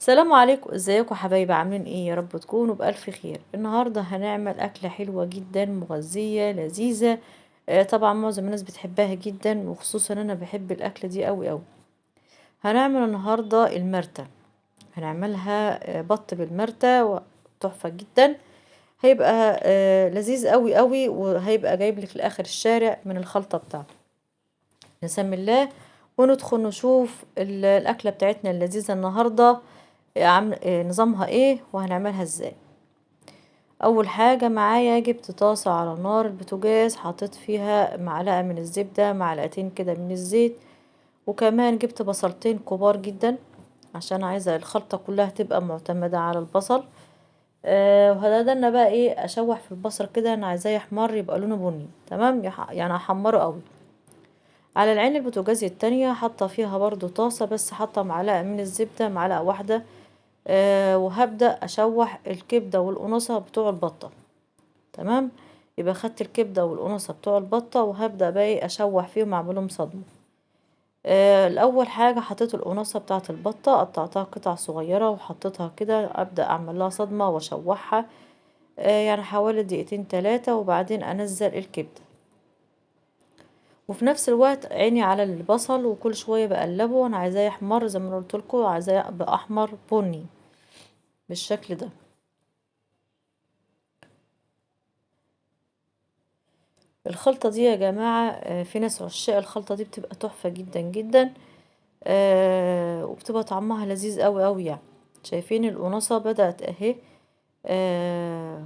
السلام عليكم، ازيكم حبايبي؟ عاملين ايه؟ يا رب تكونوا بألف خير. النهارده هنعمل أكلة حلوة جدا مغذية لذيذة. طبعا معظم الناس بتحبها جدا، وخصوصا انا بحب الأكلة دي قوي قوي. هنعمل النهارده المرتة. هنعملها بط بالمرتة تحفة جدا. هيبقى لذيذ قوي قوي، وهيبقى جايب لك في الآخر الشارع من الخلطة بتاعته. نسمي الله وندخل نشوف الأكلة بتاعتنا اللذيذة النهارده. نظامها ايه وهنعملها ازاي؟ اول حاجة معايا جبت طاسة على نار البوتاجاز، حطيت فيها معلقة من الزبدة، معلقتين كده من الزيت، وكمان جبت بصلتين كبار جدا عشان عايزة الخلطة كلها تبقى معتمدة على البصل. وهبدأنا بقى ايه اشوح في البصل كده، انا عايزاه يحمر يبقى لونه بني تمام، يعني احمره قوي. على العين البوتاجاز التانية حاطة فيها برضو طاسة، بس حاطة معلقة من الزبدة، معلقة واحدة. وهبدأ أشوح الكبدة والقنصة بتوع البطة. تمام. يبقى خدت الكبدة والقنصة بتوع البطة، وهبدأ بقى أشوح فيهم أعملهم صدمة. الأول حاجة حطيت القنصة بتاعة البطة، قطعتها قطع صغيرة وحطيتها كده، أبدأ أعمل لها صدمة وأشوحها. يعني حوالي دقيقتين تلاتة، وبعدين أنزل الكبدة. وفي نفس الوقت عيني على البصل، وكل شوية بقلبه، أنا عايزاه يحمر زي ما قلتلكوا، عايزاه يبقى أحمر بني بالشكل ده. الخلطة دي يا جماعة في ناس عشاق الخلطة دي، بتبقى تحفة جدا جدا. وبتبقى طعمها لذيذ قوي قوي يعني. شايفين القناصة بدأت اهي.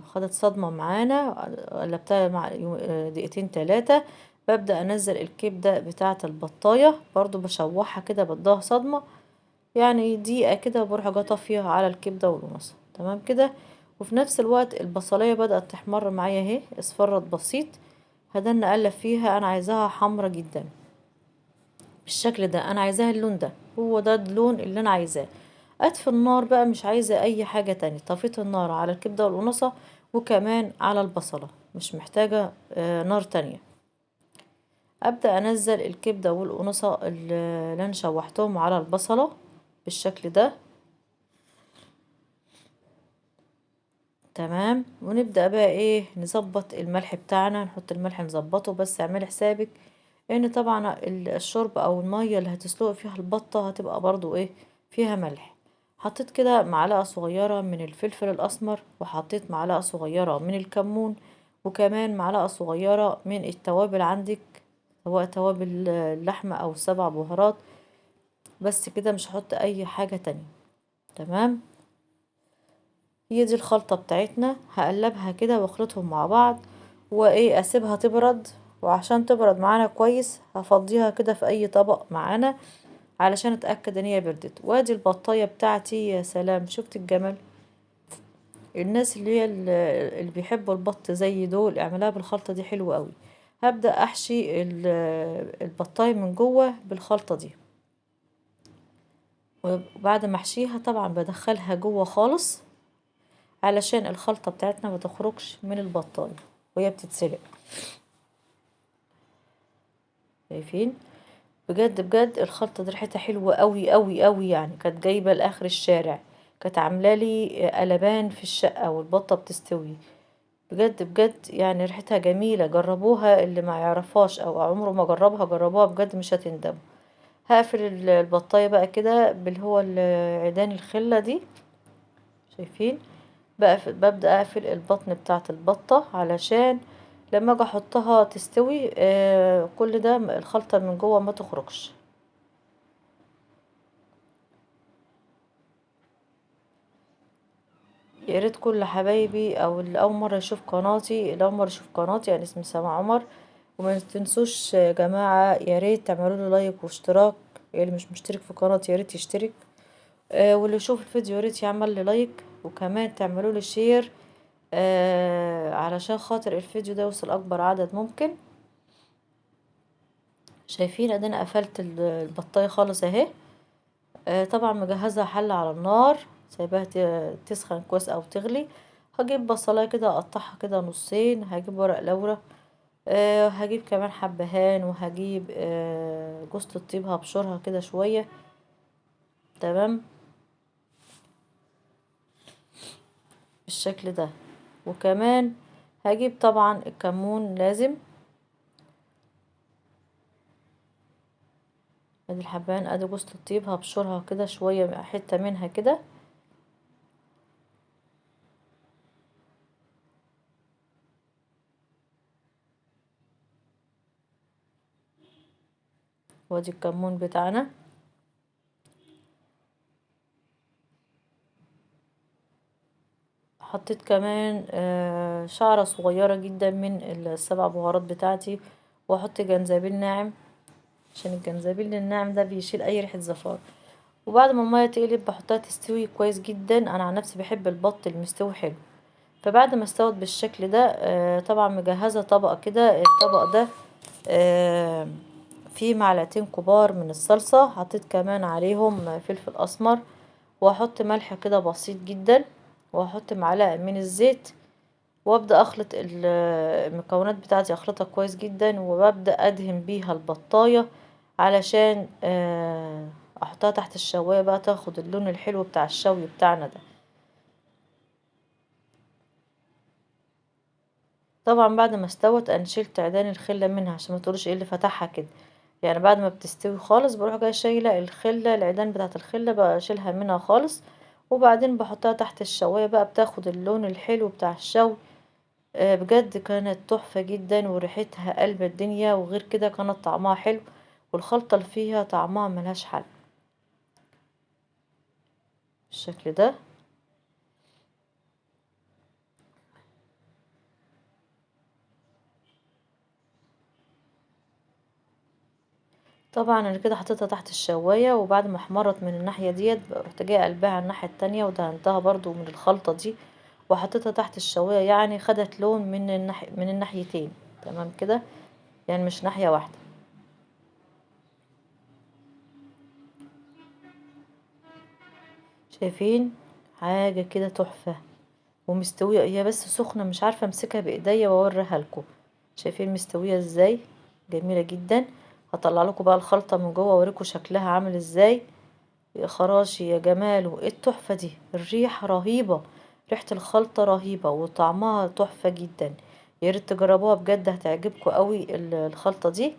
خدت صدمة معانا، قلبتها مع دقيقتين تلاتة. ببدأ انزل الكبدة بتاعة البطاية، برضو بشوحها كده بدها صدمة. يعني دقيقة كده بروح اطفيها على الكبدة والقناصة تمام كده. وفي نفس الوقت البصلية بدأت تحمر معايا اهي، اصفرت بسيط. هدنا نقلب فيها، انا عايزاها حمرة جدا بالشكل ده، انا عايزاها اللون ده، هو ده اللون اللي انا عايزاه. اطفي النار بقى، مش عايزة اي حاجة تانية، طفيت النار على الكبدة والقنصة، وكمان على البصلة، مش محتاجة نار تانية. ابدأ انزل الكبدة والقنصة اللي انا شوحتهم على البصلة بالشكل ده. تمام. ونبدأ بقى ايه نظبط الملح بتاعنا، نحط الملح نظبطه، بس اعملي حسابك ان طبعا الشرب او المية اللي هتسلق فيها البطة هتبقى برضو ايه فيها ملح. حطيت كده معلقة صغيرة من الفلفل الاسمر، وحطيت معلقة صغيرة من الكمون، وكمان معلقة صغيرة من التوابل عندك، سواء توابل اللحمة او سبع بهارات. بس كده، مش هحط اي حاجة تانية. تمام. هي دي الخلطة بتاعتنا، هقلبها كده واخلطهم مع بعض، وايه اسيبها تبرد. وعشان تبرد معانا كويس هفضيها كده في اي طبق معانا، علشان اتأكد ان هي بردت. وادي البطاية بتاعتي، يا سلام شفت الجمال. الناس اللي هي اللي بيحبوا البط زي دول، اعملها بالخلطة دي حلوة قوي. هبدأ احشي البطاية من جوه بالخلطة دي. وبعد ما احشيها طبعا بدخلها جوه خالص، علشان الخلطة بتاعتنا ما تخرجش من البطاية وهي بتتسلق. شايفين؟ بجد بجد الخلطة دي ريحتها حلوة قوي قوي قوي، يعني كانت جايبة لاخر الشارع. كانت عاملة لي قلبان في الشقة والبطة بتستوي. بجد بجد يعني ريحتها جميلة، جربوها اللي ما يعرفهاش او عمره ما جربها، جربوها بجد مش هتندموا. هقفل البطاية بقى كده باللي هو عيدان الخلة دي. شايفين؟ ببدأ اقفل البطن بتاعت البطة، علشان لما اجي احطها تستوي كل ده الخلطة من جوه ما تخرجش. يا ريت كل حبايبي او اللي اول مرة يشوف قناتي، اللي اول مرة يشوف قناتي، يعني اسمي سما عمر. وما تنسوش يا جماعة، يا ريت تعملوا لي لايك واشتراك. اللي مش مشترك في قناتي يا ريت يشترك. واللي يشوف الفيديو يا ريت يعمل لي لايك، وكمان تعملوا لي شير، علشان خاطر الفيديو ده يوصل اكبر عدد ممكن. شايفين ادينا قفلت البطاية خالص اهي. طبعا مجهزة حلة على النار، سايباها تسخن كويس او تغلي. هجيب بصلاية كده اقطعها كده نصين، هجيب ورق لورا. هجيب كمان حبهان، وهجيب جوزة الطيب هبشرها كده شوية. تمام. بالشكل ده. وكمان هجيب طبعا الكمون لازم، ادي الحبان، ادي جوز الطيب هبشرها كده شوية حتة منها كده، وادي الكمون بتاعنا. حطيت كمان شعرة صغيرة جدا من السبع بهارات بتاعتي، واحط جنزبيل ناعم عشان الجنزبيل الناعم ده بيشيل اي ريحة زفار. وبعد ما المية تقلب بحطها تستوي كويس جدا. انا عن نفسي بحب البط المستوي حلو. فبعد ما استوت بالشكل ده طبعا مجهزة طبق كده. الطبق ده فيه معلقتين كبار من الصلصة، حطيت كمان عليهم فلفل اسمر، واحط ملح كده بسيط جدا، واحط معلقة من الزيت، وابدا اخلط المكونات بتاعتي، اخلطها كويس جدا، وببدا ادهن بيها البطايه علشان احطها تحت الشوايه بقى تاخد اللون الحلو بتاع الشوي بتاعنا ده. طبعا بعد ما استوت انا شلت عيدان الخله منها عشان ما تقولوش ايه اللي فتحها كده. يعني بعد ما بتستوي خالص بروح جايه شايله الخله، العيدان بتاعه الخله بقى اشيلها منها خالص، وبعدين بحطها تحت الشوايه بقى بتاخد اللون الحلو بتاع الشوي. بجد كانت تحفة جدا، وريحتها قلب الدنيا، وغير كده كانت طعمها حلو، والخلطة اللي فيها طعمها ملهاش حل بالشكل ده. طبعا انا كده حطيتها تحت الشواية، وبعد ما احمرت من الناحية ديت رحت جاية قلبها على الناحية التانية، ودهنتها برضو من الخلطة دي، وحطيتها تحت الشواية، يعني خدت لون من الناحيتين. تمام كده، يعني مش ناحية واحدة. شايفين؟ حاجة كده تحفة ومستوية، هي بس سخنة مش عارفة امسكها بايديا واوريها لكم. شايفين مستوية ازاي؟ جميلة جدا. هطلع لكم بقى الخلطة من جوه واوريكم شكلها عامل ازاي. يا خراشي يا جماله، ايه التحفة دي! الريحة رهيبة، ريحة الخلطة رهيبة، وطعمها تحفة جدا. يا ريت تجربوها بجد، هتعجبكم قوي الخلطة دي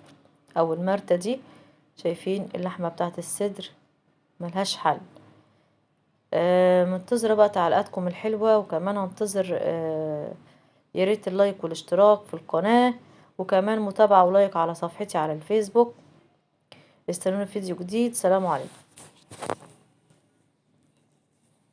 او المرتة دي. شايفين اللحمة بتاعت الصدر ملهاش حل. منتظرة بقى تعليقاتكم الحلوة، وكمان هنتظر يا ريت اللايك والاشتراك في القناة، وكمان متابعة ولايك على صفحتي على الفيسبوك. استنوني في فيديو جديد. سلام عليكم.